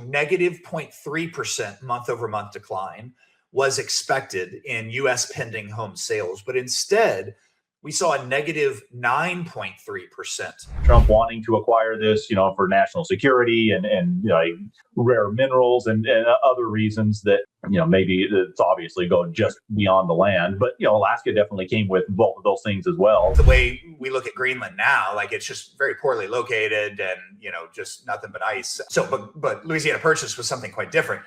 negative 0.3% month over month decline was expected in U.S. pending home sales, but instead we saw a negative 9.3%. Trump wanting to acquire this, for national security and rare minerals and other reasons that, maybe it's obviously going just beyond the land. But, Alaska definitely came with both of those things as well. The way we look at Greenland now, like it's just very poorly located and, just nothing but ice. So, but Louisiana Purchase was something quite different.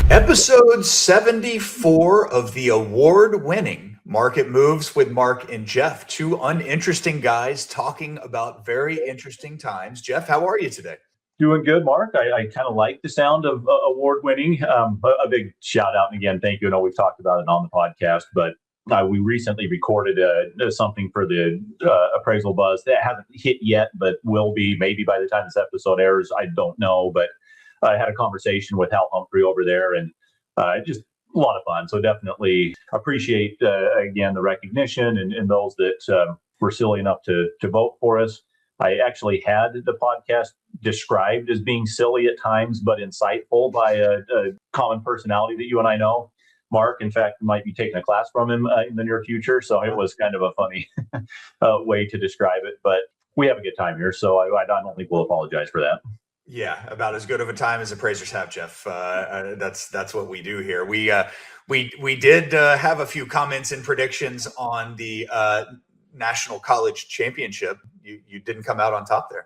Episode 74 of the award-winning Market Moves with Mark and Jeff, two uninteresting guys talking about very interesting times. Jeff, how are you today? Doing good, Mark. I kind of like the sound of award-winning. A big shout out, and again, thank you. I know we've talked about it on the podcast, but we recently recorded something for the Appraisal Buzz that hasn't hit yet, but will be maybe by the time this episode airs. I don't know, but I had a conversation with Hal Humphrey over there, and just a lot of fun. So definitely appreciate, again, the recognition and those that were silly enough to vote for us. I actually had the podcast described as being silly at times, but insightful by a common personality that you and I know. Mark, in fact, might be taking a class from him in the near future. So it was kind of a funny way to describe it. But we have a good time here, so I don't think we'll apologize for that. Yeah, about as good of a time as appraisers have, Jeff. That's what we do here. We did have a few comments and predictions on the National College Championship. You didn't come out on top there.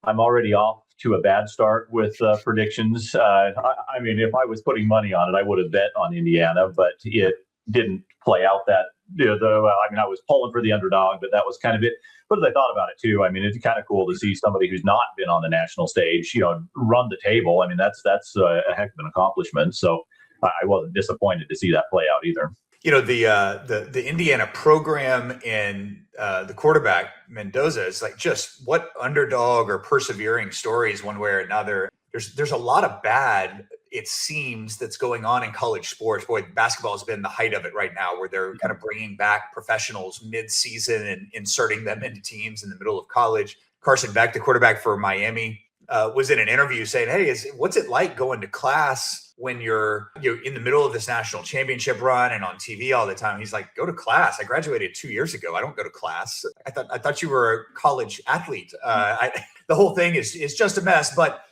I'm already off to a bad start with predictions. I mean, if I was putting money on it, I would have bet on Indiana, but it didn't play out that. I was pulling for the underdog, but that was kind of it. But as I thought about it too, I mean, it's kind of cool to see somebody who's not been on the national stage, run the table. I mean, that's a heck of an accomplishment. So I wasn't disappointed to see that play out either. The Indiana program and the quarterback Mendoza is like just what underdog or persevering stories one way or another. There's a lot of bad, it seems, that's going on in college sports. Boy, basketball has been the height of it right now, where they're kind of bringing back professionals mid-season and inserting them into teams in the middle of college. Carson Beck, the quarterback for Miami, was in an interview saying, "Hey, what's it like going to class when you're in the middle of this national championship run and on TV all the time?" He's like, "Go to class. I graduated 2 years ago. I don't go to class. I thought you were a college athlete." The whole thing is just a mess, but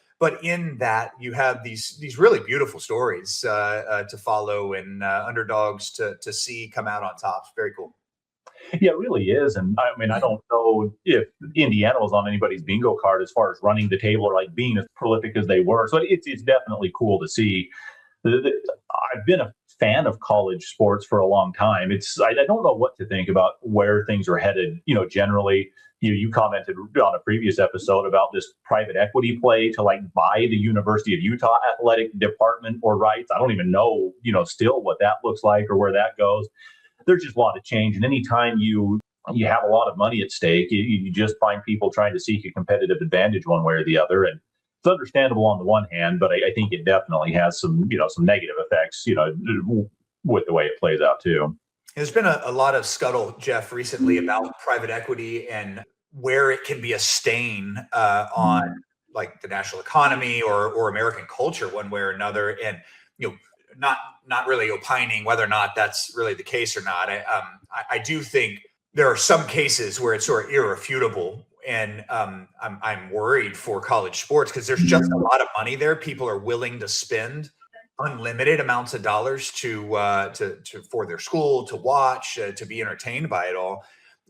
in that you have these really beautiful stories to follow and underdogs to see come out on top. It's very cool. Yeah, it really is. And I mean, I don't know if Indiana was on anybody's bingo card as far as running the table or like being as prolific as they were. So it's definitely cool to see. I've been a fan of college sports for a long time. I don't know what to think about where things are headed, generally. You commented on a previous episode about this private equity play to like buy the University of Utah athletic department or rights. I don't even know, still what that looks like or where that goes. There's just a lot of change. And anytime you have a lot of money at stake, you just find people trying to seek a competitive advantage one way or the other. And it's understandable on the one hand, but I think it definitely has some negative effects, with the way it plays out too. There's been a lot of scuttle, Jeff, recently about private equity and where it can be a stain on like the national economy or American culture one way or another. And, not really opining whether or not that's really the case or not. I do think there are some cases where it's sort of irrefutable. And I'm worried for college sports because there's just a lot of money there. People are willing to spend unlimited amounts of dollars to for their school, to watch, to be entertained by it all.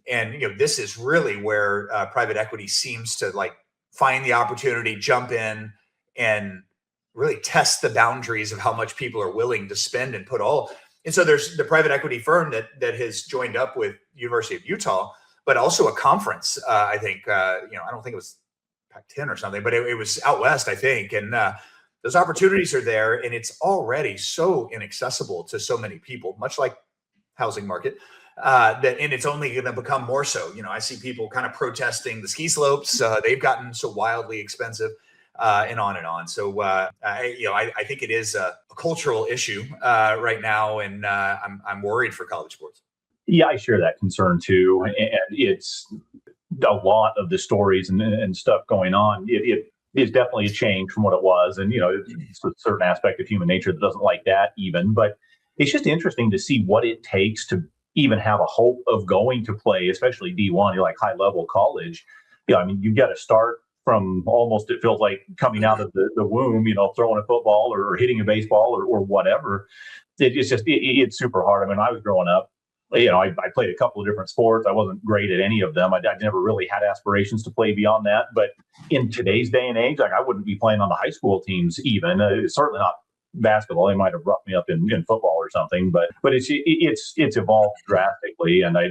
And this is really where private equity seems to like find the opportunity, jump in, and really test the boundaries of how much people are willing to spend and put all. And so there's the private equity firm that has joined up with University of Utah, but also a conference. I think I don't think it was Pac-10 or something, but it was out west, I think, and. Those opportunities are there, and it's already so inaccessible to so many people, much like housing market, and it's only going to become more so. I see people kind of protesting the ski slopes. They've gotten so wildly expensive. and on and on. So I think it is a cultural issue right now, and I'm worried for college sports. Yeah, I share that concern too, and it's a lot of the stories and stuff going on. It is definitely a change from what it was, and it's a certain aspect of human nature that doesn't like that even. But it's just interesting to see what it takes to even have a hope of going to play, especially D1, like high level college. I mean, you've got to start from almost, it feels like coming out of the womb, throwing a football or hitting a baseball or whatever. It's super hard. I mean, I was growing up, I played a couple of different sports. I wasn't great at any of them. I never really had aspirations to play beyond that. But in today's day and age, like I wouldn't be playing on the high school teams even. Certainly not basketball. They might have roughed me up in football or something. But it's evolved drastically, and I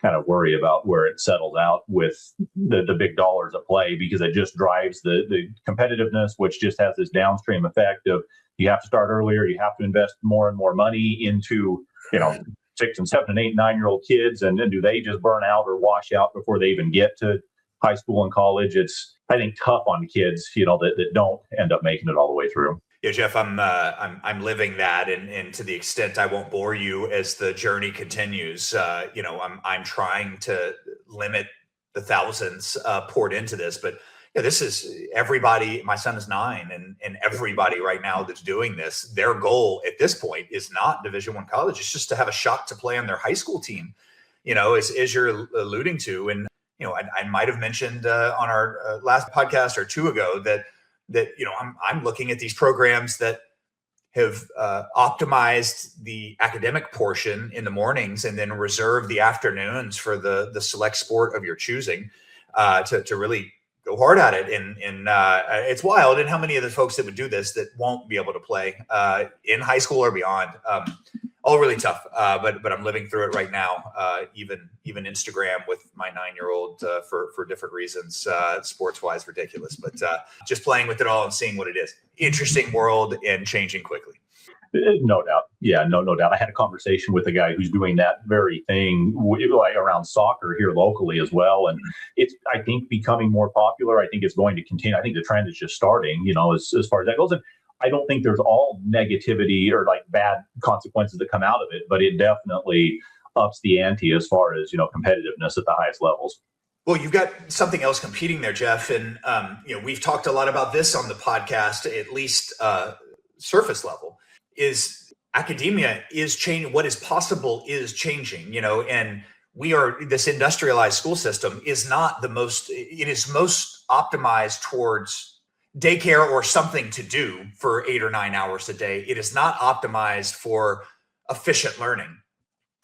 kind of worry about where it settles out with the big dollars at play, because it just drives the competitiveness, which just has this downstream effect of you have to start earlier, you have to invest more and more money into 6 and 7 and 8 and 9-year-old kids, and then do they just burn out or wash out before they even get to high school and college? It's, I think, tough on kids, that don't end up making it all the way through. Yeah, Jeff, I'm living that, and to the extent I won't bore you as the journey continues, I'm trying to limit the thousands poured into this, but this is everybody. My son is 9, and everybody right now that's doing this, their goal at this point is not Division I college. It's just to have a shot to play on their high school team, as you're alluding to. And, I might have mentioned on our last podcast or two ago that I'm looking at these programs that have optimized the academic portion in the mornings and then reserve the afternoons for the select sport of your choosing to really go hard at it. And it's wild. And how many of the folks that would do this that won't be able to play in high school or beyond, all really tough. But I'm living through it right now. Even Instagram with my 9-year-old for different reasons, sports wise, ridiculous, but just playing with it all and seeing what it is. Interesting world and changing quickly. No doubt. Yeah, no doubt. I had a conversation with a guy who's doing that very thing around soccer here locally as well. And it's, I think, becoming more popular. I think it's going to continue. I think the trend is just starting, as far as that goes. And I don't think there's all negativity or like bad consequences that come out of it, but it definitely ups the ante as far as, competitiveness at the highest levels. Well, you've got something else competing there, Jeff. And, we've talked a lot about this on the podcast, at least surface level. Is academia is changing. What is possible is changing, and this industrialized school system is not it is most optimized towards daycare or something to do for 8 or 9 hours a day. It is not optimized for efficient learning.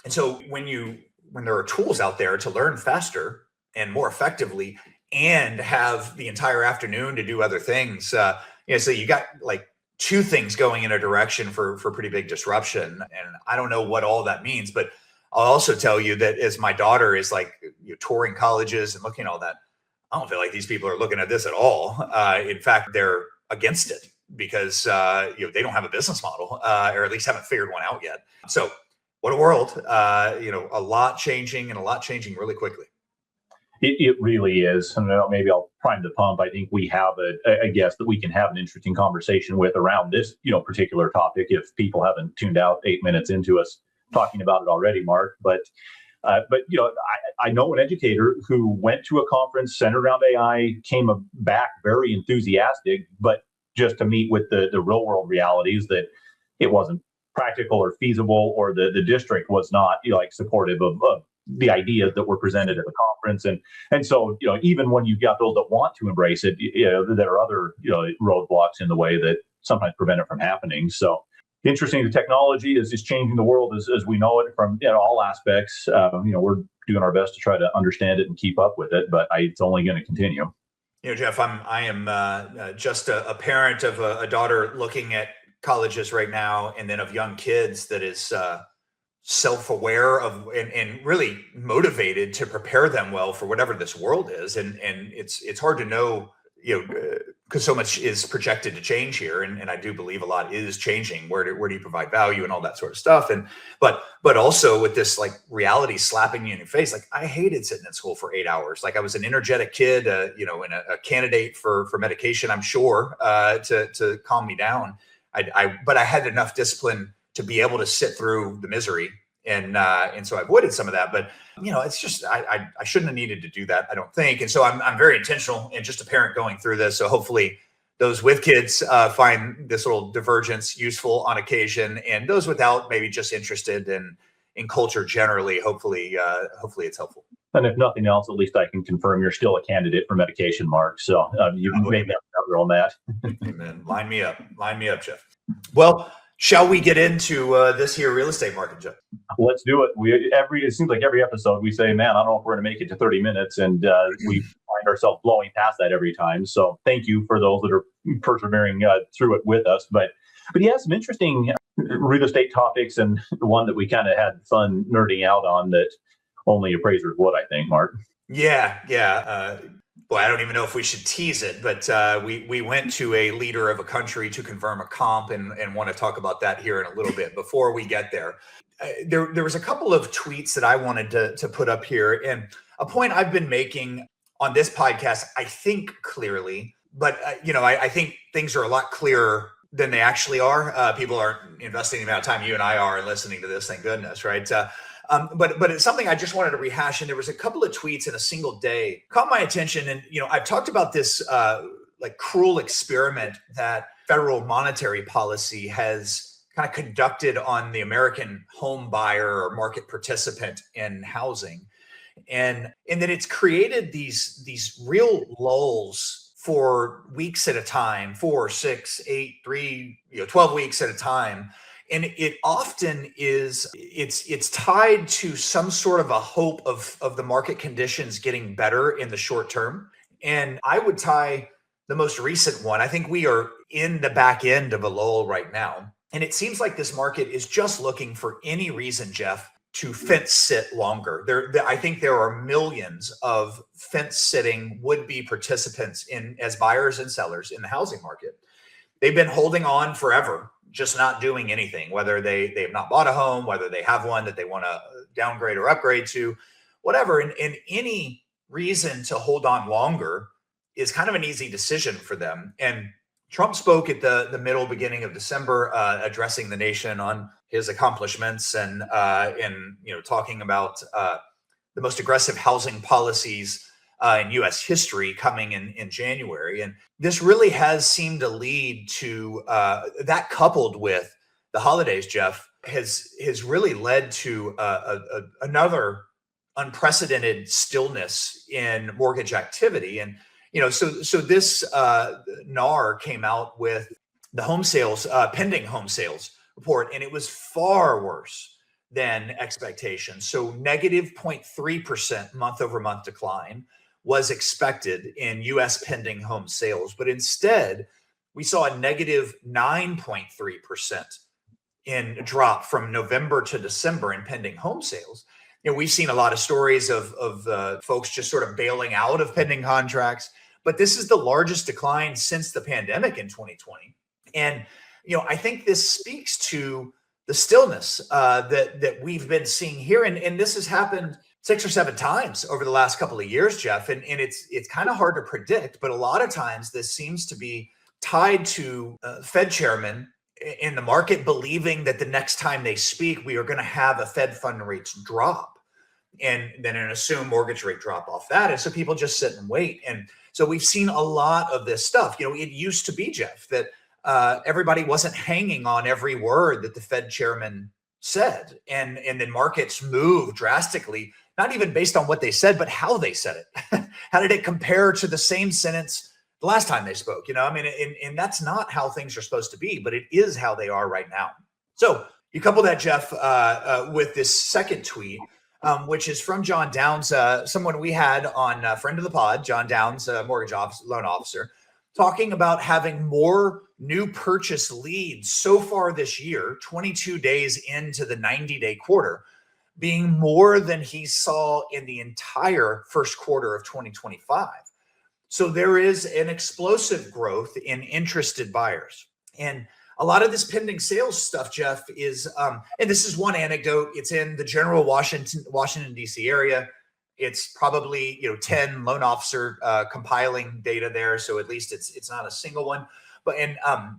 And so when there are tools out there to learn faster and more effectively and have the entire afternoon to do other things, so you got like 2 things going in a direction for pretty big disruption. And I don't know what all that means, but I'll also tell you that as my daughter is like touring colleges and looking at all that, I don't feel like these people are looking at this at all. In fact, they're against it because they don't have a business model or at least haven't figured one out yet. So what a world, a lot changing and a lot changing really quickly. It really is. And maybe I'll prime the pump. I think we have a guest that we can have an interesting conversation with around this, particular topic. If people haven't tuned out 8 minutes into us talking about it already, Mark. But I know an educator who went to a conference centered around AI, came back very enthusiastic, but just to meet with the real world realities that it wasn't practical or feasible, or the district was not supportive of the ideas that were presented at the conference. And so, even when you've got those that want to embrace it, there are other, roadblocks in the way that sometimes prevent it from happening. So interesting. The technology is changing the world as we know it from all aspects. We're doing our best to try to understand it and keep up with it, but it's only going to continue. Jeff, I am just a parent of a daughter looking at colleges right now, and then of young kids that is self-aware of and really motivated to prepare them well for whatever this world is. And it's hard to know, because so much is projected to change here, and I do believe a lot is changing. Where do you provide value and all that sort of stuff, and but also with this like reality slapping you in your face. Like I hated sitting in school for 8 hours. Like I was an energetic kid, and a candidate for medication, I'm sure, to calm me down. But I had enough discipline to be able to sit through the misery, and so I avoided some of that. But it's just I shouldn't have needed to do that, I don't think. And so I'm very intentional and just a parent going through this. So hopefully those with kids find this little divergence useful on occasion, and those without maybe just interested in culture generally. Hopefully it's helpful. And if nothing else, at least I can confirm you're still a candidate for medication, Mark. So you made me cover on that. Amen. Line me up, Jeff. Well, shall we get into this here real estate market, Jeff? Let's do it. It seems like every episode we say, man, I don't know if we're going to make it to 30 minutes. And we find ourselves blowing past that every time. So thank you for those that are persevering through it with us. But yeah, some interesting real estate topics, and the one that we kind of had fun nerding out on that only appraisers would, I think, Mark. Yeah. Boy, I don't even know if we should tease it, but we went to a leader of a country to confirm a comp, and want to talk about that here in a little bit. Before we get there, there was a couple of tweets that I wanted to put up here, and a point I've been making on this podcast, I think clearly, but I think things are a lot clearer than they actually are. People aren't investing the amount of time you and I are in listening to this, thank goodness, right? But it's something I just wanted to rehash. And there was a couple of tweets in a single day caught my attention. And, I've talked about this like cruel experiment that federal monetary policy has kind of conducted on the American home buyer or market participant in housing. And that it's created these real lulls for weeks at a time, 4, 6, 8, 3, 12 weeks at a time. And it often it's tied to some sort of a hope of the market conditions getting better in the short term. And I would tie the most recent one. I think we are in the back end of a lull right now. And it seems like this market is just looking for any reason, Jeff, to fence sit longer. I think there are millions of fence sitting would-be participants as buyers and sellers in the housing market. They've been holding on forever, just not doing anything, whether they've not bought a home, whether they have one that they want to downgrade or upgrade to, whatever. And any reason to hold on longer is kind of an easy decision for them. And Trump spoke at the beginning of December, addressing the nation on his accomplishments and talking about the most aggressive housing policies in U.S. history coming in January. And this really has seemed to lead to that, coupled with the holidays, Jeff, has really led to another unprecedented stillness in mortgage activity. And so this NAR came out with the home sales, pending home sales report, and it was far worse than expectations. So negative 0.3% month over month decline was expected in U.S. pending home sales. But instead, we saw a negative 9.3% in drop from November to December in pending home sales. We've seen a lot of stories of folks just sort of bailing out of pending contracts, but this is the largest decline since the pandemic in 2020. And, I think this speaks to the stillness that we've been seeing here. And this has happened 6 or 7 times over the last couple of years, Jeff. And it's kind of hard to predict, but a lot of times this seems to be tied to Fed chairman in the market believing that the next time they speak, we are going to have a Fed fund rates drop and then an assumed mortgage rate drop off that. And so people just sit and wait. And so we've seen a lot of this stuff. It used to be, Jeff, that everybody wasn't hanging on every word that the Fed chairman said. And then markets moved drastically, not even based on what they said, but how they said it. How did it compare to the same sentence the last time they spoke? And that's not how things are supposed to be, but it is how they are right now. So you couple that, Jeff, with this second tweet, which is from John Downs, someone we had on friend of the pod, John Downs, mortgage loan officer, talking about having more new purchase leads so far this year, 22 days into the 90-day quarter, being more than he saw in the entire first quarter of 2025. So there is an explosive growth in interested buyers. And a lot of this pending sales stuff, Jeff, is, and this is one anecdote. It's in the general Washington, D.C. area. It's probably 10 loan officer compiling data there, so at least it's not a single one. But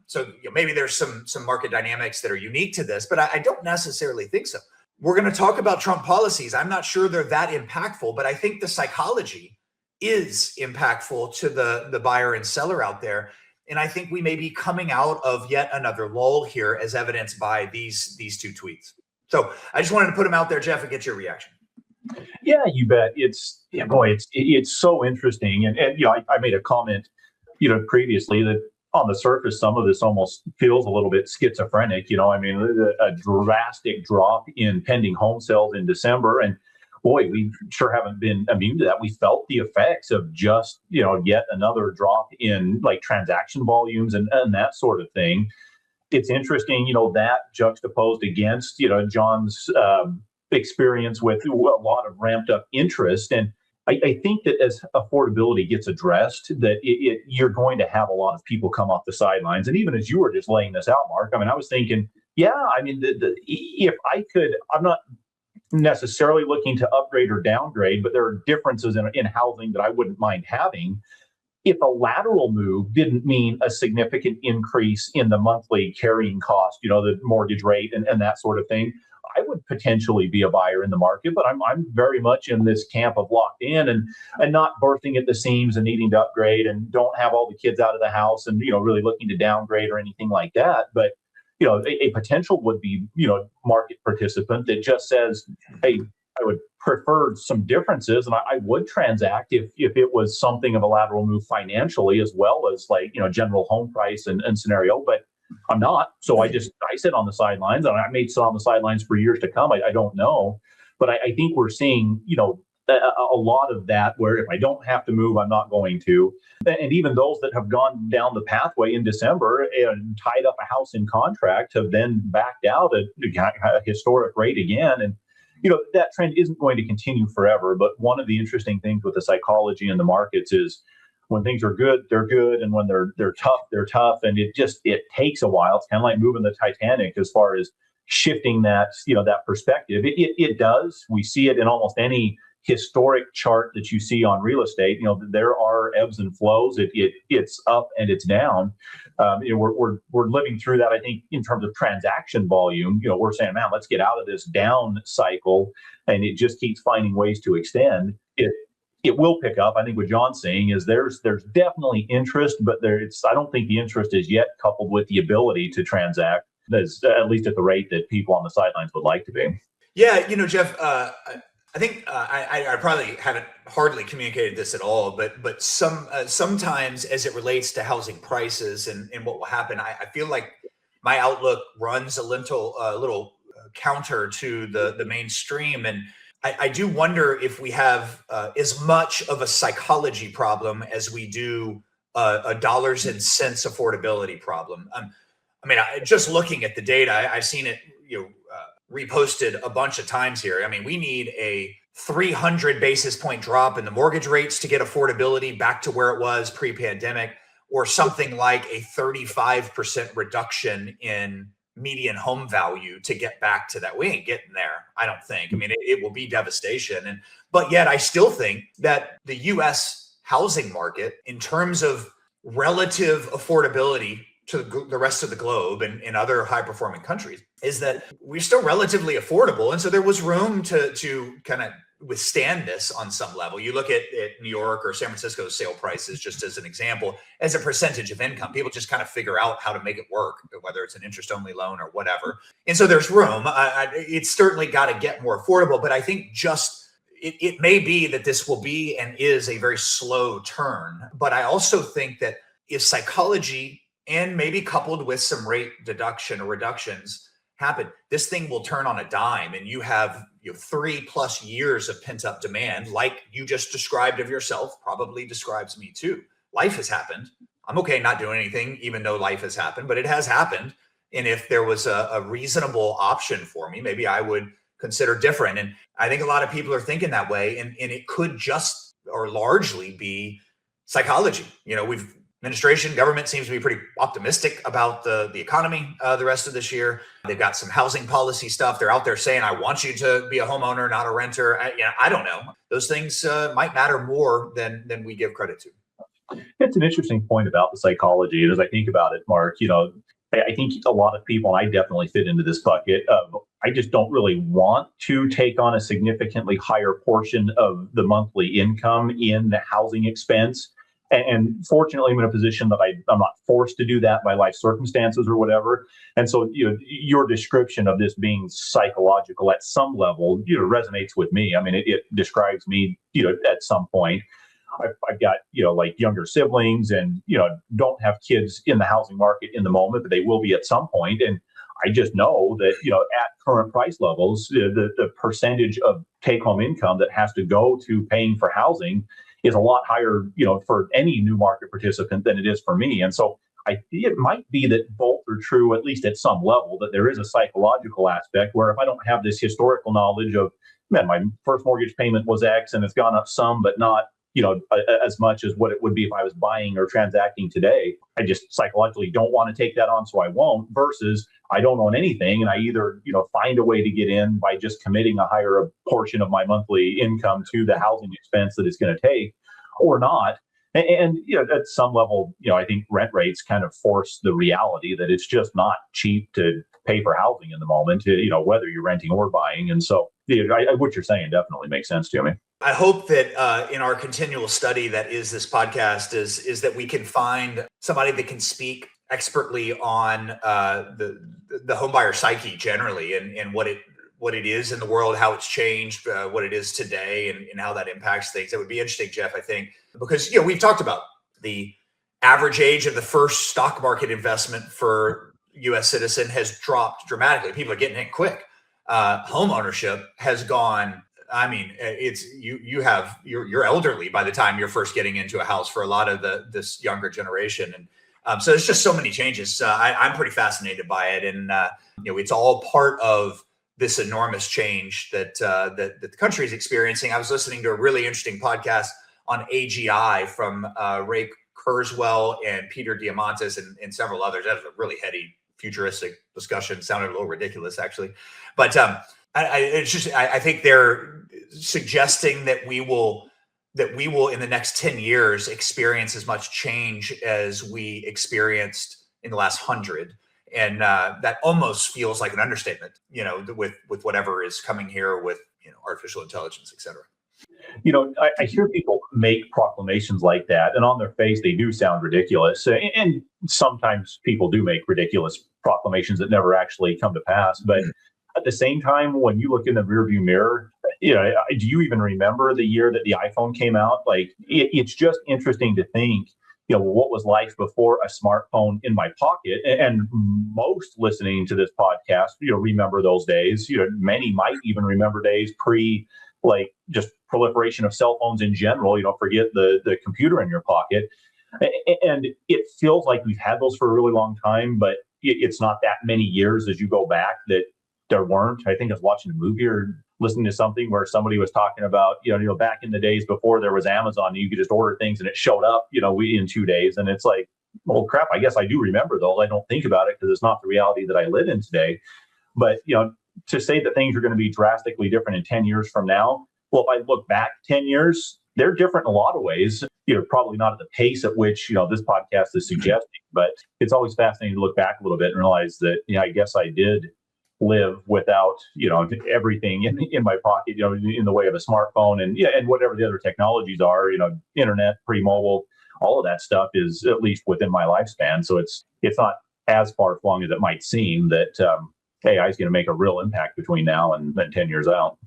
so maybe there's some market dynamics that are unique to this, but I don't necessarily think so. We're going to talk about Trump policies. I'm not sure they're that impactful, but I think the psychology is impactful to the buyer and seller out there. And I think we may be coming out of yet another lull here, as evidenced by these two tweets. So I just wanted to put them out there, Jeff, and get your reaction. Yeah, you bet. It's so interesting. And I made a comment, previously that on the surface, some of this almost feels a little bit schizophrenic. A drastic drop in pending home sales in December. And boy, we sure haven't been immune to that. We felt the effects of just, yet another drop in like transaction volumes and that sort of thing. It's interesting, that juxtaposed against, John's experience with a lot of ramped up interest. And I think that as affordability gets addressed, that you're going to have a lot of people come off the sidelines. And even as you were just laying this out, Mark, I was thinking, if I could, I'm not necessarily looking to upgrade or downgrade, but there are differences in housing that I wouldn't mind having. If a lateral move didn't mean a significant increase in the monthly carrying cost, the mortgage rate and that sort of thing, I would potentially be a buyer in the market. But I'm very much in this camp of locked in and not bursting at the seams and needing to upgrade and don't have all the kids out of the house and, really looking to downgrade or anything like that. But a potential would be, market participant that just says, hey, I would prefer some differences and I would transact if it was something of a lateral move financially as well as general home price and scenario. But I'm not. So I sit on the sidelines and I may sit on the sidelines for years to come. I don't know. But I think we're seeing, a lot of that where if I don't have to move, I'm not going to. And even those that have gone down the pathway in December and tied up a house in contract have then backed out at a historic rate again. And, that trend isn't going to continue forever. But one of the interesting things with the psychology in the markets is when things are good, they're good. And when they're tough, they're tough. And it takes a while. It's kind of like moving the Titanic as far as shifting that, that perspective. It does. We see it in almost any historic chart that you see on real estate. There are ebbs and flows. It's up and it's down. We're living through that. I think in terms of transaction volume, we're saying, man, let's get out of this down cycle, and it just keeps finding ways to extend. It will pick up. I think what John's saying is there's definitely interest, but I don't think the interest is yet coupled with the ability to transact, that's at least at the rate that people on the sidelines would like to be. Yeah, Jeff, I think I probably haven't hardly communicated this at all, but sometimes as it relates to housing prices and what will happen, I feel like my outlook runs a little counter to the mainstream. And I do wonder if we have as much of a psychology problem as we do a dollars and cents affordability problem. Just looking at the data, I've seen it, reposted a bunch of times here. We need a 300 basis point drop in the mortgage rates to get affordability back to where it was pre-pandemic, or something like a 35% reduction in median home value to get back to that. We ain't getting there, I don't think. It will be devastation. But yet I still think that the US housing market, in terms of relative affordability to the rest of the globe and in other high performing countries, is that we're still relatively affordable. And so there was room to kind of withstand this on some level. You look at New York or San Francisco's sale prices, just as an example, as a percentage of income. People just kind of figure out how to make it work, whether it's an interest only loan or whatever. And so there's room. It's certainly got to get more affordable, but I think it may be that this will be and is a very slow turn. But I also think that if psychology, and maybe coupled with some rate deduction or reductions, happen, this thing will turn on a dime, and you have 3+ years of pent up demand, like you just described of yourself, probably describes me too. Life has happened. I'm okay not doing anything, even though life has happened, but it has happened. And if there was a reasonable option for me, maybe I would consider different. And I think a lot of people are thinking that way, and it could just or largely be psychology. Administration, government seems to be pretty optimistic about the economy the rest of this year. They've got some housing policy stuff. They're out there saying, I want you to be a homeowner, not a renter. I don't know. Those things might matter more than we give credit to. It's an interesting point about the psychology. And as I think about it, Mark, I think a lot of people, and I definitely fit into this bucket of, I just don't really want to take on a significantly higher portion of the monthly income in the housing expense. And fortunately, I'm in a position that I'm not forced to do that by life circumstances or whatever. And so, your description of this being psychological at some level, resonates with me. I mean, it describes me, at some point. I've got, like younger siblings and, don't have kids in the housing market in the moment, but they will be at some point. And I just know that, at current price levels, the percentage of take home income that has to go to paying for housing is a lot higher, for any new market participant than it is for me. And so it might be that both are true, at least at some level, that there is a psychological aspect where if I don't have this historical knowledge of, man, my first mortgage payment was X and it's gone up some, but not, as much as what it would be if I was buying or transacting today, I just psychologically don't want to take that on, so I won't, versus I don't own anything and I either, find a way to get in by just committing a higher portion of my monthly income to the housing expense that it's going to take or not. And at some level, I think rent rates kind of force the reality that it's just not cheap to pay for housing in the moment, whether you're renting or buying. And so what you're saying definitely makes sense to me. I hope that in our continual study that is this podcast is that we can find somebody that can speak expertly on the homebuyer psyche generally and what it is in the world, how it's changed, what it is today, and how that impacts things. That would be interesting, Jeff, I think, because we've talked about the average age of the first stock market investment for U.S. citizen has dropped dramatically. People are getting in quick. Home ownership has gone. I mean, it's you're elderly by the time you're first getting into a house for a lot of this younger generation, and so there's just so many changes. I'm pretty fascinated by it, and it's all part of this enormous change that the country is experiencing. I was listening to a really interesting podcast on AGI from Ray Kurzweil and Peter Diamandis and several others. That was a really heady, futuristic discussion. Sounded a little ridiculous, actually, but I think they're suggesting that we will in the next 10 years experience as much change as we experienced in the last 100. And that almost feels like an understatement, with whatever is coming here with, artificial intelligence, et cetera. I hear people make proclamations like that, and on their face, they do sound ridiculous. And sometimes people do make ridiculous proclamations that never actually come to pass. But at the same time, when you look in the rearview mirror, do you even remember the year that the iPhone came out? Like, it's just interesting to think, what was life before a smartphone in my pocket? And most listening to this podcast, remember those days. Many might even remember days pre, like, just proliferation of cell phones in general. Forget the computer in your pocket. And it feels like we've had those for a really long time, but it's not that many years as you go back that there weren't. I think I was watching a movie or listening to something where somebody was talking about, back in the days before there was Amazon, you could just order things and it showed up, in 2 days. And it's like, well, crap, I guess I do remember those. I don't think about it because it's not the reality that I live in today. But, to say that things are going to be drastically different in 10 years from now, well, if I look back 10 years, they're different in a lot of ways. Probably not at the pace at which, this podcast is suggesting, but it's always fascinating to look back a little bit and realize that, I guess I did live without, everything in my pocket, in the way of a smartphone and whatever the other technologies are, internet, pre-mobile, all of that stuff is at least within my lifespan. So it's not as far flung as it might seem that AI is going to make a real impact between now and 10 years out.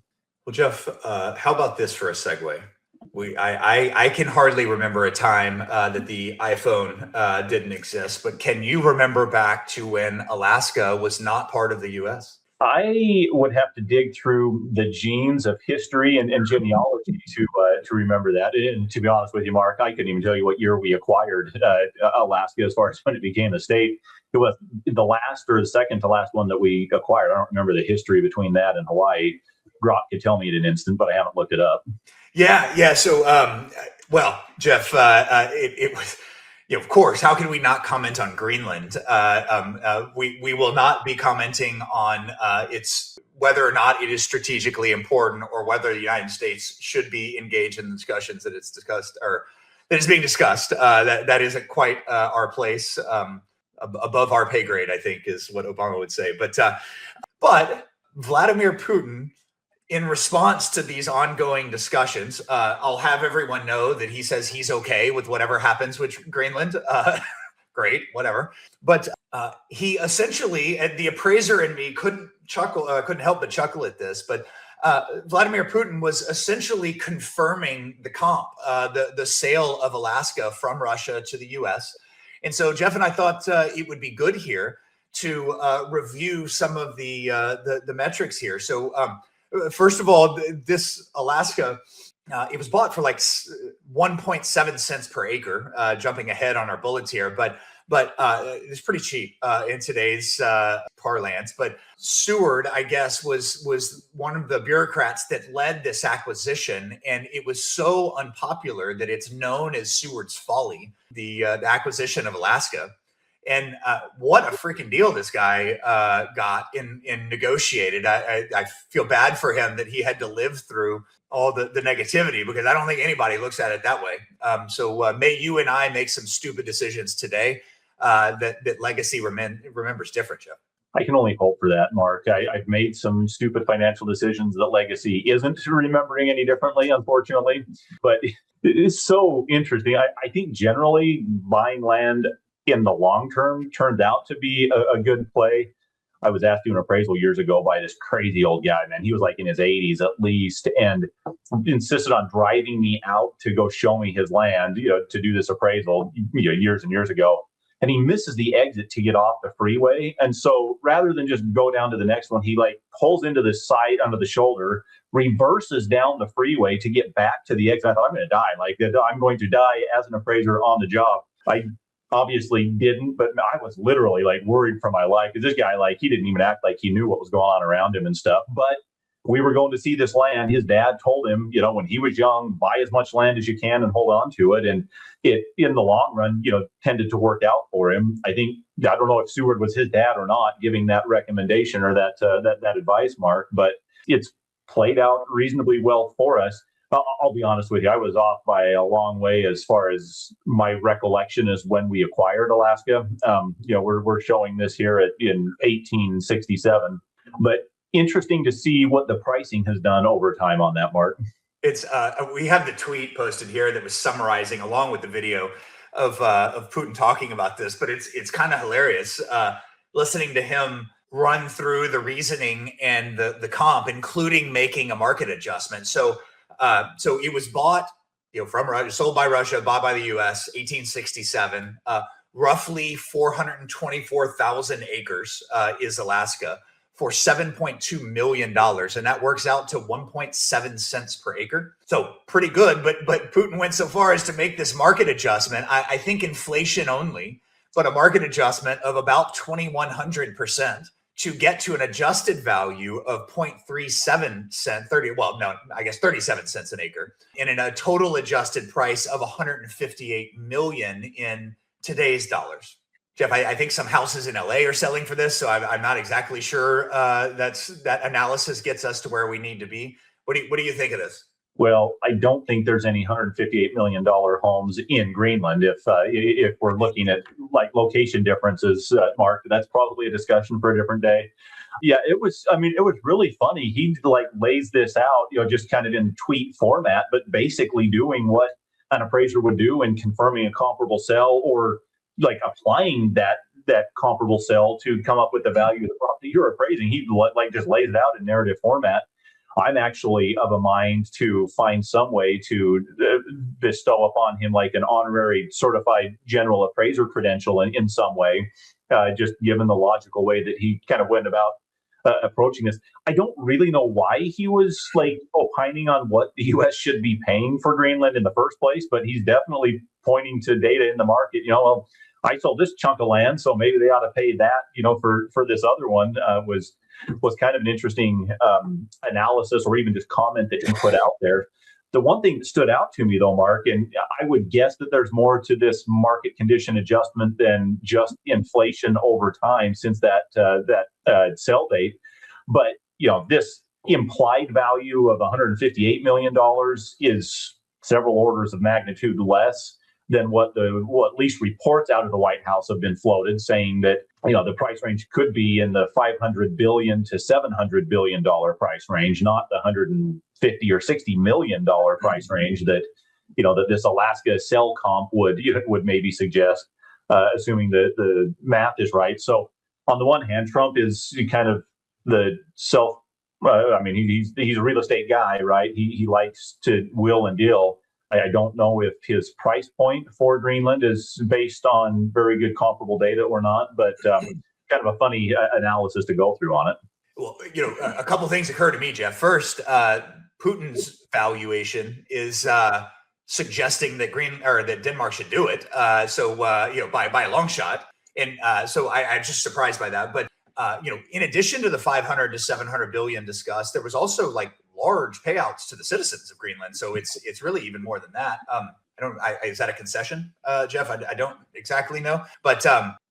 Well, Jeff, how about this for a segue? I can hardly remember a time that the iPhone didn't exist, but can you remember back to when Alaska was not part of the U.S.? I would have to dig through the genes of history and genealogy to remember that. And to be honest with you, Mark, I couldn't even tell you what year we acquired Alaska as far as when it became a state. It was the last or the second to last one that we acquired. I don't remember the history between that and Hawaii. Grok could tell me in an instant, but I haven't looked it up. Yeah. So Well, Jeff, it was, of course, how can we not comment on Greenland? We will not be commenting on its whether or not it is strategically important or whether the United States should be engaged in the discussions that it's discussed or that is being discussed. That isn't quite our place. Above our pay grade, I think, is what Obama would say. But Vladimir Putin, in response to these ongoing discussions, I'll have everyone know that he says he's okay with whatever happens with Greenland. Great, whatever. But he essentially, and the appraiser in me couldn't help but chuckle at this. But Vladimir Putin was essentially confirming the comp, the sale of Alaska from Russia to the U.S. And so Jeff and I thought it would be good here to review some of the metrics here. So first of all, this Alaska, it was bought for like 1.7 cents per acre, jumping ahead on our bullets here, but it's pretty cheap in today's parlance. But Seward, I guess, was one of the bureaucrats that led this acquisition, and it was so unpopular that it's known as Seward's Folly, the acquisition of Alaska. And what a freaking deal this guy got in negotiated. I feel bad for him that he had to live through all the negativity, because I don't think anybody looks at it that way. So may you and I make some stupid decisions today that legacy remembers different, Jeff. I can only hope for that, Mark. I've made some stupid financial decisions that legacy isn't remembering any differently, unfortunately. But it is so interesting. I think generally buying land in the long term turns out to be a good play. I was asked to do an appraisal years ago by this crazy old guy, man. He was like in his 80s at least, and insisted on driving me out to go show me his land, to do this appraisal, years and years ago. And he misses the exit to get off the freeway. And so rather than just go down to the next one, he like pulls into the side under the shoulder, reverses down the freeway to get back to the exit. I thought, I'm going to die. Like, I'm going to die as an appraiser on the job. I obviously didn't, but I was literally like worried for my life, because this guy, like, he didn't even act like he knew what was going on around him and stuff. But we were going to see this land. His dad told him, when he was young, buy as much land as you can and hold on to it. And it, in the long run, tended to work out for him. I don't know if Seward was his dad or not giving that recommendation or that advice, Mark, but it's played out reasonably well for us. I'll be honest with you, I was off by a long way as far as my recollection is when we acquired Alaska. We're showing this here in 1867, but interesting to see what the pricing has done over time on that, Mark. It's we have the tweet posted here that was summarizing along with the video of Putin talking about this, but it's kind of hilarious listening to him run through the reasoning and the comp, including making a market adjustment. So it was bought, from Russia, sold by Russia, bought by the U.S. 1867. Roughly 424,000 acres is Alaska for $7.2 million, and that works out to 1.7 cents per acre. So pretty good, but Putin went so far as to make this market adjustment. I think inflation only, but a market adjustment of about 2,100%. To get to an adjusted value of 0.37 cent, 37 cents an acre, and in a total adjusted price of 158 million in today's dollars. Jeff, I think some houses in LA are selling for this, so I'm not exactly sure that analysis gets us to where we need to be. What do you think of this? Well, I don't think there's any $158 million homes in Greenland. If we're looking at like location differences, Mark, that's probably a discussion for a different day. Yeah, it was really funny. He like lays this out, just kind of in tweet format, but basically doing what an appraiser would do and confirming a comparable sell, or like applying that comparable sell to come up with the value of the property you're appraising. He like just lays it out in narrative format. I'm actually of a mind to find some way to bestow upon him like an honorary certified general appraiser credential in some way, just given the logical way that he kind of went about approaching this. I don't really know why he was like opining on what the U.S. should be paying for Greenland in the first place, but he's definitely pointing to data in the market. Well, I sold this chunk of land, so maybe they ought to pay that, for this other one. Was kind of an interesting analysis, or even just comment that you put out there. The one thing that stood out to me, though, Mark, and I would guess that there's more to this market condition adjustment than just inflation over time since that sell date. But this implied value of $158 million is several orders of magnitude less than what at least reports out of the White House have been floated, saying that the price range could be in the $500 billion to $700 billion price range, not the $150 or $60 million price range that that this Alaska cell comp would maybe suggest, assuming the math is right. So on the one hand, Trump is kind of the self. He's a real estate guy, right? He likes to will and deal. I don't know if his price point for Greenland is based on very good comparable data or not, but kind of a funny analysis to go through on it. Well, a couple things occur to me, Jeff. First, Putin's valuation is suggesting that that Denmark should do it. By a long shot, and so I'm just surprised by that. But in addition to the 500 to 700 billion discussed, there was also large payouts to the citizens of Greenland. So it's really even more than that. Is that a concession, Jeff? I don't exactly know. But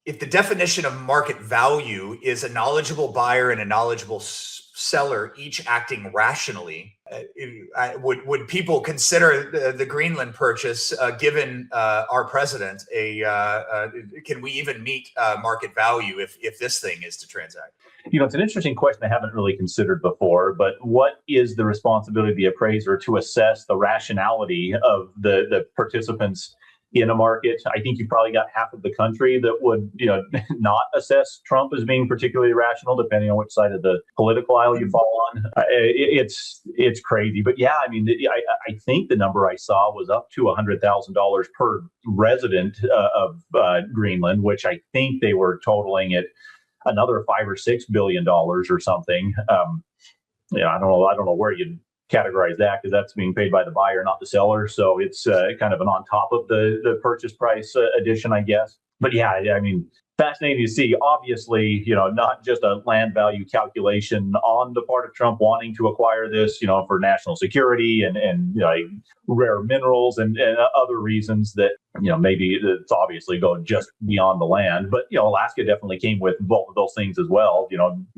if the definition of market value is a knowledgeable buyer and a knowledgeable seller, each acting rationally, would people consider the Greenland purchase, given our president, can we even meet market value if this thing is to transact? It's an interesting question I haven't really considered before, but what is the responsibility of the appraiser to assess the rationality of the participants in a market? I think you probably got half of the country that would, not assess Trump as being particularly rational, depending on which side of the political aisle you fall on. It's crazy, but yeah, I think the number I saw was up to $100,000 per resident of Greenland, which I think they were totaling at another $5 or $6 billion or something. I don't know where you'd categorize that, because that's being paid by the buyer, not the seller. So it's kind of an on top of the purchase price addition, I guess. But yeah, fascinating to see. Obviously, not just a land value calculation on the part of Trump wanting to acquire this, for national security and rare minerals and other reasons that, maybe it's obviously going just beyond the land. But, Alaska definitely came with both of those things as well,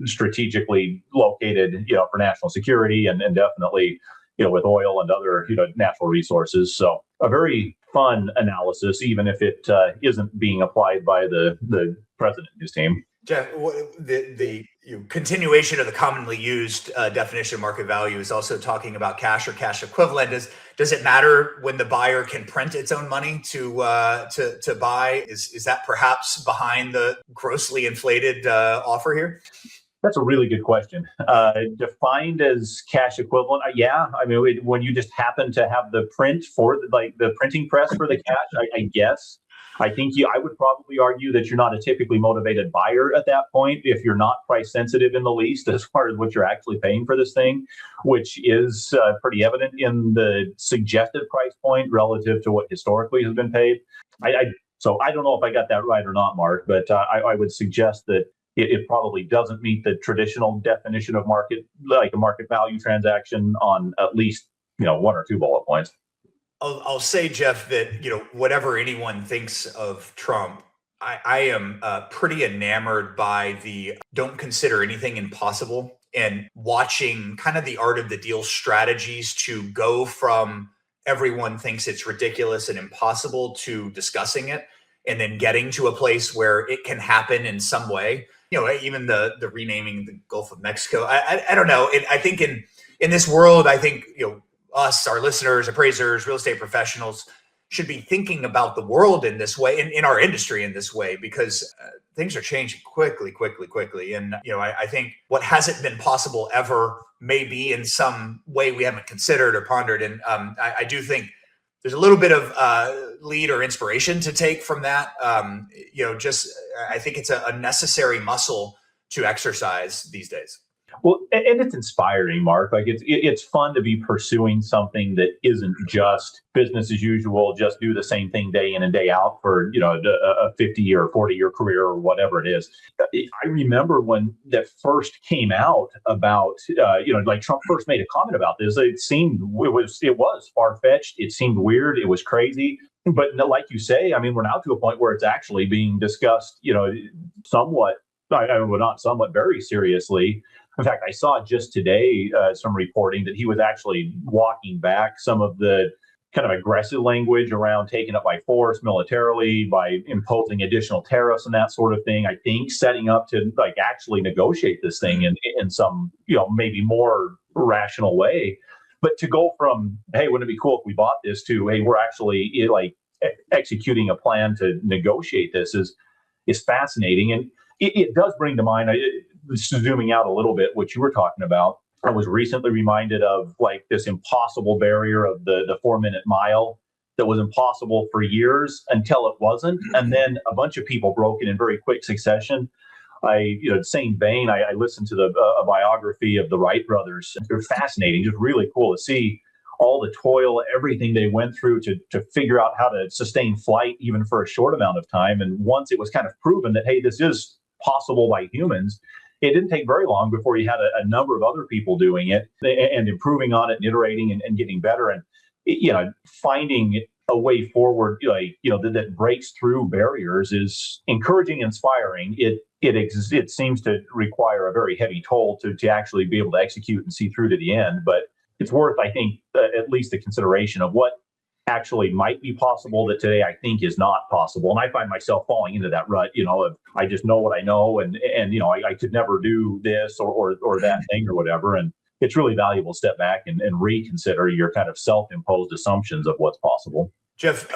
strategically located, for national security and definitely, with oil and other, natural resources. So a very fun analysis, even if it isn't being applied by the president and his team. Jeff, the continuation of the commonly used definition of market value is also talking about cash or cash equivalent. Does it matter when the buyer can print its own money to buy? Is that perhaps behind the grossly inflated offer here? That's a really good question. Defined as cash equivalent, yeah. When you just happen to have the print for the printing press for the cash, I guess. I think I would probably argue that you're not a typically motivated buyer at that point if you're not price sensitive in the least as far as what you're actually paying for this thing, which is pretty evident in the suggested price point relative to what historically has been paid. So I don't know if I got that right or not, Mark, but I would suggest that it probably doesn't meet the traditional definition of market, like a market value transaction, on at least one or two bullet points. I'll say, Jeff, that whatever anyone thinks of Trump, I am pretty enamored by the don't consider anything impossible, and watching kind of the art of the deal strategies to go from everyone thinks it's ridiculous and impossible to discussing it and then getting to a place where it can happen in some way. Even the renaming the Gulf of Mexico. I don't know. I think in this world, I think us, our listeners, appraisers, real estate professionals should be thinking about the world in this way, in our industry in this way, because things are changing quickly. And, I think what hasn't been possible ever may be in some way we haven't considered or pondered. And I do think there's a little bit of lead or inspiration to take from that. I think it's a necessary muscle to exercise these days. Well, and it's inspiring, Mark. Like it's fun to be pursuing something that isn't just business as usual. Just do the same thing day in and day out for a 50 or 40-year career or whatever it is. I remember when that first came out about like Trump first made a comment about this. It was far fetched. It seemed weird. It was crazy. But like you say, I mean, we're now to a point where it's actually being discussed. Somewhat. Well, not somewhat, very seriously. In fact, I saw just today some reporting that he was actually walking back some of the kind of aggressive language around taking it by force militarily, by imposing additional tariffs and that sort of thing. I think setting up to like actually negotiate this thing in some, maybe more rational way. But to go from, hey, wouldn't it be cool if we bought this, to, hey, we're actually executing a plan to negotiate this is fascinating. And it does bring to mind, zooming out a little bit, what you were talking about. I was recently reminded of like this impossible barrier of the 4-minute mile that was impossible for years until it wasn't. And then a bunch of people broke it in very quick succession. Same vein, I listened to a biography of the Wright brothers. They're fascinating, just really cool to see all the toil, everything they went through to figure out how to sustain flight, even for a short amount of time. And once it was kind of proven that, hey, this is possible by humans, it didn't take very long before you had a number of other people doing it and improving on it and iterating and getting better. And, finding a way forward, that breaks through barriers is encouraging, inspiring. It seems to require a very heavy toll to actually be able to execute and see through to the end. But it's worth, I think, at least the consideration of what actually might be possible that today I think is not possible. And I find myself falling into that rut, of I just know what I know and I could never do this or that thing or whatever. And it's really valuable to step back and reconsider your kind of self-imposed assumptions of what's possible. Jeff,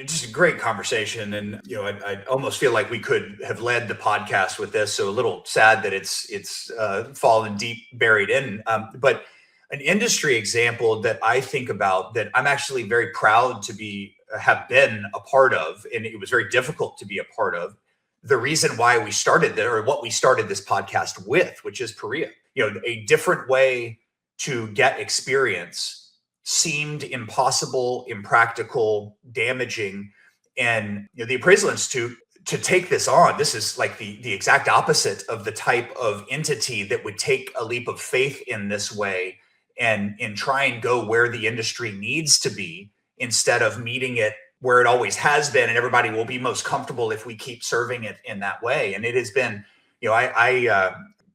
just a great conversation. And, I almost feel like we could have led the podcast with this. So a little sad that it's fallen deep, buried in. But an industry example that I think about that I'm actually very proud to have been a part of, and it was very difficult to be a part of, the reason why we started that, or what we started this podcast with, which is Perea. A different way to get experience seemed impossible, impractical, damaging. And the Appraisal Institute, to take this on, this is like the exact opposite of the type of entity that would take a leap of faith in this way and try and go where the industry needs to be, instead of meeting it where it always has been, and everybody will be most comfortable if we keep serving it in that way. And it has been,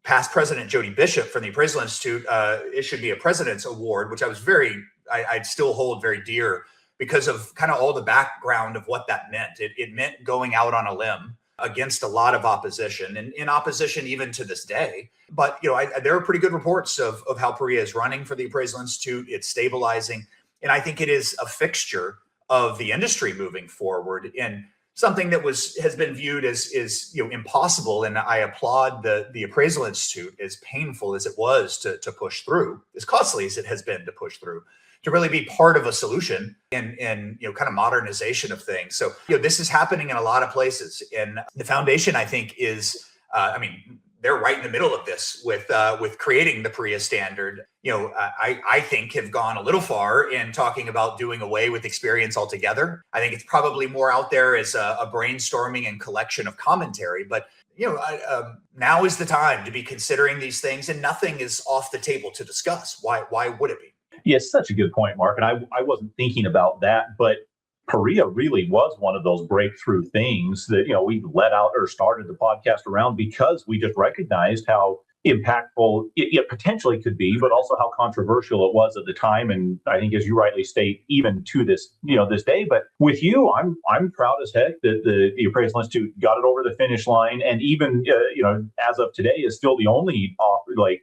past President Jody Bishop from the Appraisal Institute issued me a President's Award, which I'd still hold very dear because of kind of all the background of what that meant. It meant going out on a limb against a lot of opposition, and in opposition even to this day. But there are pretty good reports of how Perea is running for the Appraisal Institute. It's stabilizing, and I think it is a fixture of the industry moving forward, and something that has been viewed as impossible. And I applaud the Appraisal Institute, as painful as it was to push through, as costly as it has been to push through, to really be part of a solution and kind of modernization of things. So this is happening in a lot of places, and the foundation, I think, is they're right in the middle of this with creating the Perea standard. I think have gone a little far in talking about doing away with experience altogether. I think it's probably more out there as a brainstorming and collection of commentary. But now is the time to be considering these things, and nothing is off the table to discuss. Why would it be? Yes, such a good point, Mark. And I wasn't thinking about that, but Perea really was one of those breakthrough things that, we let out or started the podcast around, because we just recognized how impactful it potentially could be, but also how controversial it was at the time. And I think, as you rightly state, even to this day. But with you, I'm proud as heck that the Appraisal Institute got it over the finish line, and even as of today is still the only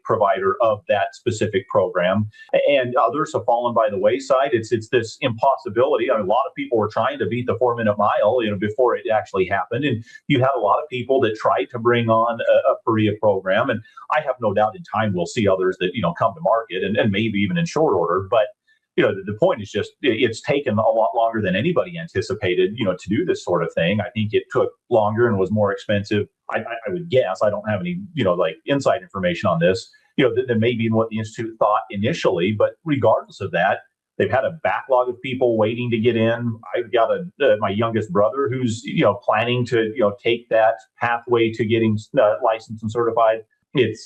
provider of that specific program. And others have fallen by the wayside. It's this impossibility. A lot of people were trying to beat the 4-minute mile, before it actually happened. And you had a lot of people that tried to bring on a Perea program, and I have no doubt in time we'll see others that come to market, and maybe even in short order. But the point is just it's taken a lot longer than anybody anticipated to do this sort of thing. I think it took longer and was more expensive I would guess, I don't have any, like inside information on this, that may be what the Institute thought initially. But regardless of that, they've had a backlog of people waiting to get in. I've got my youngest brother who's, planning to, take that pathway to getting licensed and certified. It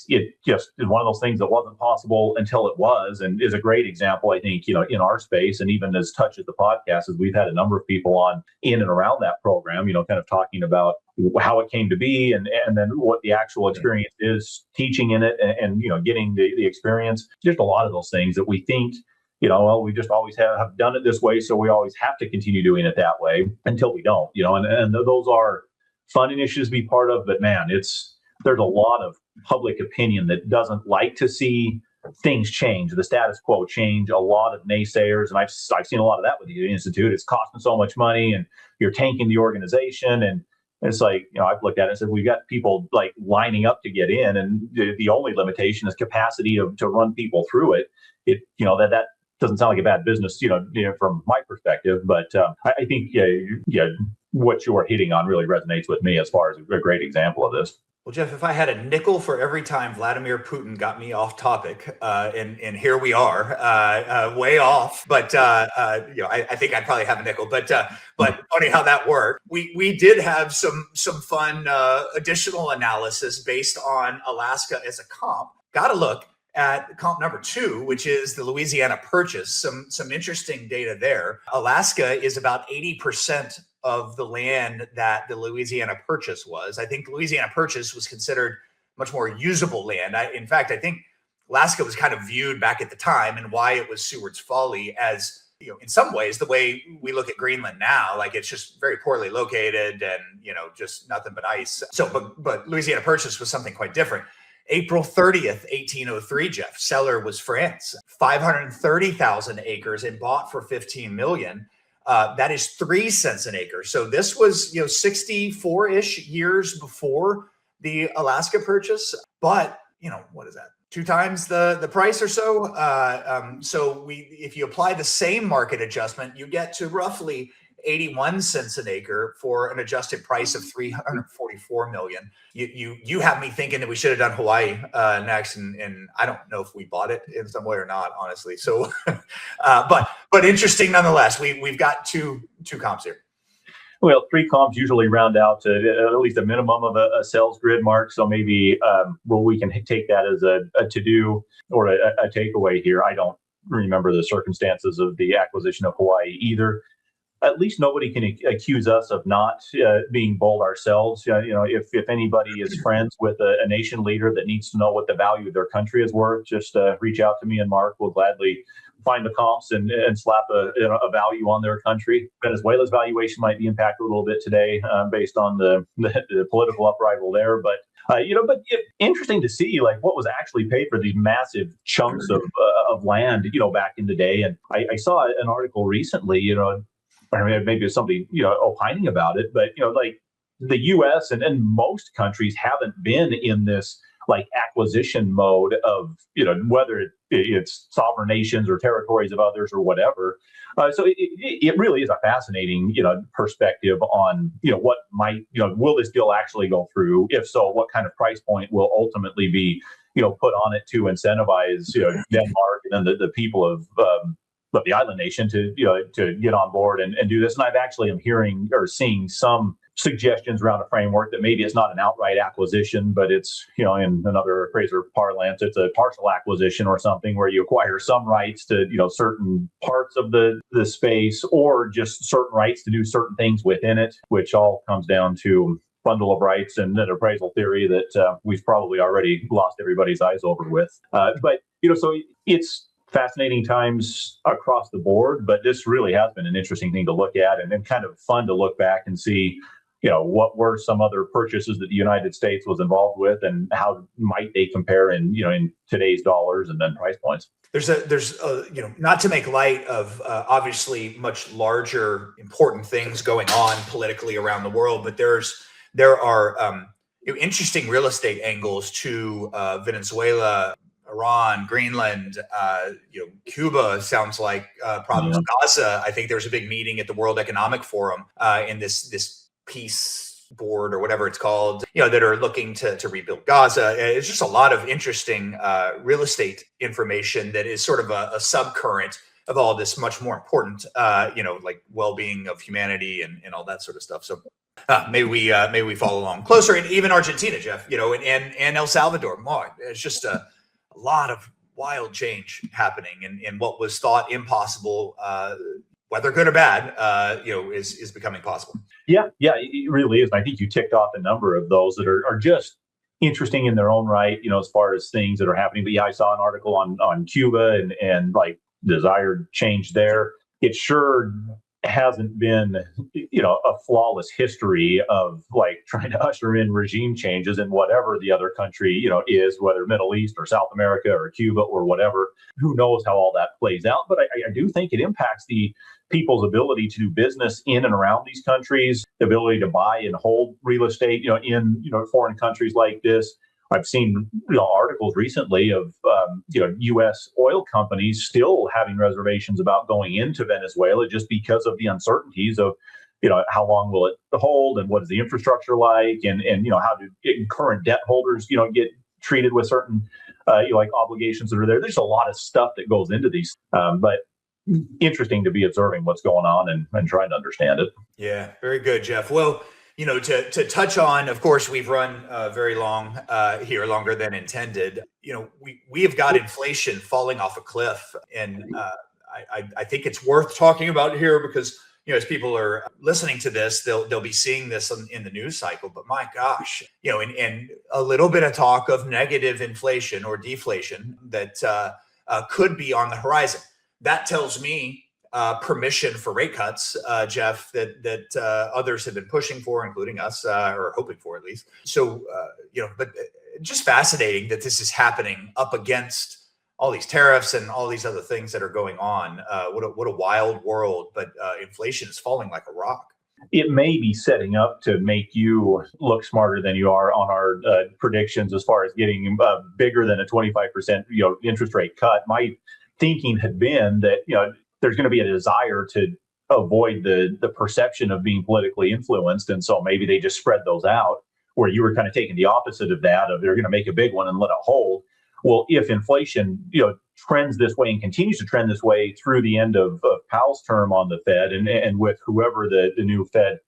just is one of those things that wasn't possible until it was, and is a great example, I think, in our space, and even as touches the podcast, as we've had a number of people on in and around that program, kind of talking about how it came to be, and then what the actual experience is teaching in it, and getting the experience. Just a lot of those things that we think, well, we just always have done it this way, so we always have to continue doing it that way until we don't, and those are fun initiatives to be part of. But man, there's a lot of public opinion that doesn't like to see things change, the status quo change. A lot of naysayers, and I've seen a lot of that with the Institute. It's costing so much money, and you're tanking the organization. And it's like, I've looked at it and said, we've got people like lining up to get in, and the only limitation is capacity to run people through it. That doesn't sound like a bad business, from my perspective. But I think, what you're hitting on really resonates with me as far as a great example of this. Well, Jeff, if I had a nickel for every time Vladimir Putin got me off topic, and here we are, way off. But I think I'd probably have a nickel. But funny how that worked. We did have some fun additional analysis based on Alaska as a comp. Got to look at comp number 2, which is the Louisiana Purchase. Some interesting data there. Alaska is about 80% of the land that the Louisiana Purchase was. I think Louisiana Purchase was considered much more usable land. In fact, I think Alaska was kind of viewed back at the time, and why it was Seward's Folly, as in some ways the way we look at Greenland now, like it's just very poorly located and just nothing but ice. So, but Louisiana Purchase was something quite different. April 30th, 1803, Jeff, seller was France, 530,000 acres and bought for 15 million. That is 3 cents an acre. So this was, 64-ish years before the Alaska Purchase. But, what is that? 2 times the price or so. So if you apply the same market adjustment, you get to roughly 81 cents an acre for an adjusted price of 344 million. You have me thinking that we should have done Hawaii next, and I don't know if we bought it in some way or not, honestly. So, but interesting nonetheless. We've got two comps here. Well, 3 comps usually round out to at least a minimum of a sales grid mark. So maybe we can take that as a to-do or a takeaway here. I don't remember the circumstances of the acquisition of Hawaii either. At least nobody can accuse us of not being bold ourselves. If anybody is friends with a nation leader that needs to know what the value of their country is worth, just reach out to me and Mark. We'll gladly find the comps and slap a value on their country. Venezuela's valuation might be impacted a little bit today based on the political uprisal there, but interesting to see like what was actually paid for these massive chunks of land, back in the day. And I saw an article recently, or maybe it's somebody, opining about it, but, like the U.S. and most countries haven't been in this like acquisition mode of, whether it's sovereign nations or territories of others or whatever. So it really is a fascinating, perspective on, what might, will this deal actually go through? If so, what kind of price point will ultimately be, put on it to incentivize, Denmark and then the people of the island nation to get on board and do this. And I've actually am hearing or seeing some suggestions around a framework that maybe it's not an outright acquisition, but it's, in another appraiser parlance, it's a partial acquisition or something where you acquire some rights to, certain parts of the space, or just certain rights to do certain things within it, which all comes down to bundle of rights and an appraisal theory that we've probably already lost everybody's eyes over with. But so it's fascinating times across the board, but this really has been an interesting thing to look at, and then kind of fun to look back and see, what were some other purchases that the United States was involved with, and how might they compare in today's dollars and then price points. There's not to make light of obviously much larger important things going on politically around the world, but there are interesting real estate angles to Venezuela, Iran, Greenland, Cuba sounds like problems. Gaza. I think there was a big meeting at the World Economic Forum in this peace board or whatever it's called, that are looking to rebuild Gaza. It's just a lot of interesting real estate information that is sort of a subcurrent of all this much more important, like well-being of humanity and all that sort of stuff. So may we follow along closer, and even Argentina, Jeff, and El Salvador. It's just a lot of wild change happening, and what was thought impossible, whether good or bad, is becoming possible. Yeah, it really is. And I think you ticked off a number of those that are just interesting in their own right, as far as things that are happening. But yeah, I saw an article on Cuba and like desired change there. It sure hasn't been, a flawless history of like trying to usher in regime changes in whatever the other country, is, whether Middle East or South America or Cuba or whatever. Who knows how all that plays out? But I do think it impacts the people's ability to do business in and around these countries, the ability to buy and hold real estate, in foreign countries like this. I've seen articles recently of U.S. oil companies still having reservations about going into Venezuela just because of the uncertainties of how long will it hold, and what is the infrastructure like, and how do current debt holders get treated with certain like obligations that are there. There's a lot of stuff that goes into these, but interesting to be observing what's going on and trying to understand it. Yeah, very good, Jeff. Well, to touch on, of course, we've run very long here, longer than intended. We have got inflation falling off a cliff, and I think it's worth talking about here because as people are listening to this, they'll be seeing this in the news cycle. But my gosh, and a little bit of talk of negative inflation or deflation that could be on the horizon. That tells me permission for rate cuts, Jeff, that others have been pushing for, including us, or hoping for at least. So, but just fascinating that this is happening up against all these tariffs and all these other things that are going on. What a wild world, but inflation is falling like a rock. It may be setting up to make you look smarter than you are on our predictions as far as getting bigger than a 25% interest rate cut. My thinking had been that there's going to be a desire to avoid the perception of being politically influenced, and so maybe they just spread those out, where you were kind of taking the opposite of that, of they're going to make a big one and let it hold. Well, if inflation trends this way and continues to trend this way through the end of Powell's term on the Fed, and with whoever the new Fed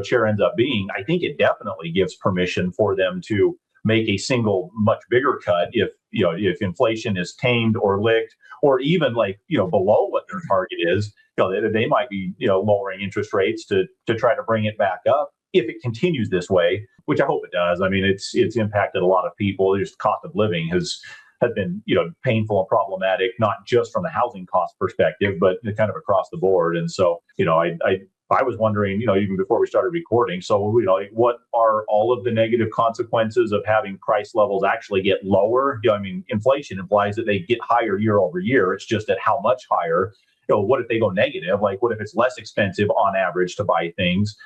chair ends up being, I think it definitely gives permission for them to make a single much bigger cut if inflation is tamed or licked, or even below what their target is. They might be lowering interest rates to try to bring it back up if it continues this way, which I hope it does. I mean, it's impacted a lot of people. Just cost of living has been painful and problematic, not just from the housing cost perspective, but kind of across the board. And so I was wondering, even before we started recording, so what are all of the negative consequences of having price levels actually get lower? Inflation implies that they get higher year over year. It's just at how much higher. What if they go negative? Like, what if it's less expensive on average to buy things?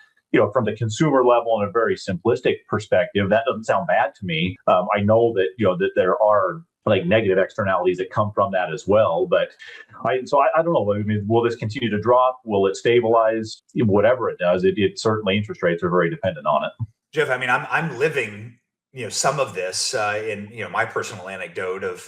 From the consumer level, in a very simplistic perspective, that doesn't sound bad to me. I know that that there are like negative externalities that come from that as well. But I don't know. I mean, will this continue to drop? Will it stabilize? Whatever it does, it certainly, interest rates are very dependent on it. Jeff, I mean, I'm living some of this in my personal anecdote of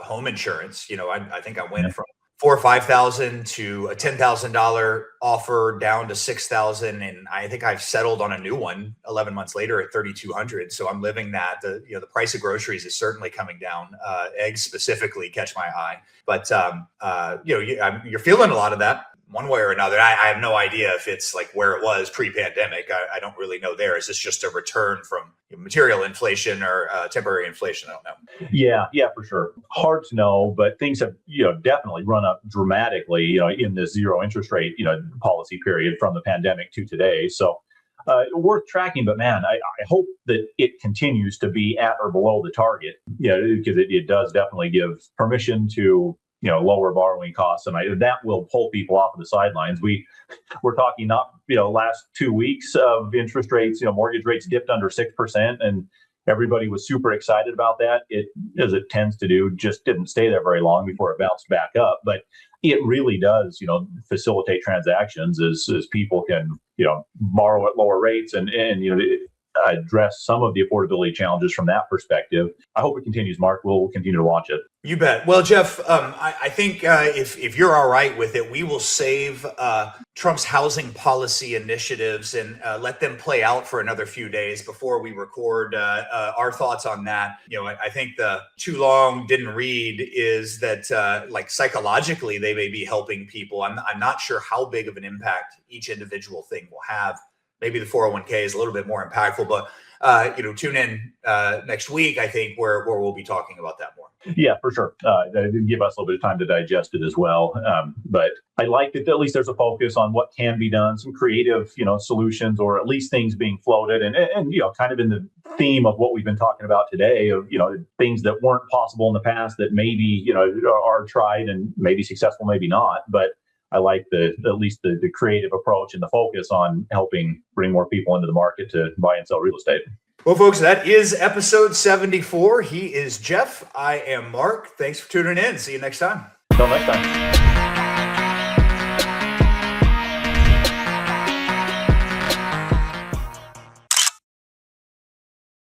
home insurance. I think I went from $4,000 or $5,000 to a $10,000 offer down to $6,000, and I think I've settled on a new one 11 months later at $3,200. So I'm living that. The price of groceries is certainly coming down. Eggs specifically catch my eye, but you're feeling a lot of that one way or another. I have no idea if it's like where it was pre-pandemic. I don't really know there. Is this just a return from material inflation or temporary inflation? I don't know. Yeah, for sure. Hard to know, but things have definitely run up dramatically in this zero interest rate policy period from the pandemic to today. So worth tracking, but man, I hope that it continues to be at or below the target. Because it does definitely give permission to lower borrowing costs, and that will pull people off of the sidelines. We're talking not last 2 weeks of interest rates. Mortgage rates dipped under 6%, and everybody was super excited about that. It, as it tends to do, just didn't stay there very long before it bounced back up. But it really does, facilitate transactions as people can, borrow at lower rates and address some of the affordability challenges from that perspective. I hope it continues, Mark. We'll continue to watch it. You bet. Well, Jeff, I think if you're all right with it, we will save Trump's housing policy initiatives and let them play out for another few days before we record our thoughts on that. I think the too long didn't read is that like psychologically they may be helping people. I'm not sure how big of an impact each individual thing will have. Maybe the 401k is a little bit more impactful, but tune in next week, I think, where we'll be talking about that more. Yeah, for sure. That did give us a little bit of time to digest it as well. But I like that at least there's a focus on what can be done, some creative, solutions, or at least things being floated, and kind of in the theme of what we've been talking about today of, things that weren't possible in the past that maybe, are tried and maybe successful, maybe not. But I like at least the creative approach and the focus on helping bring more people into the market to buy and sell real estate. Well, folks, that is episode 74. He is Jeff. I am Mark. Thanks for tuning in. See you next time. Until next time.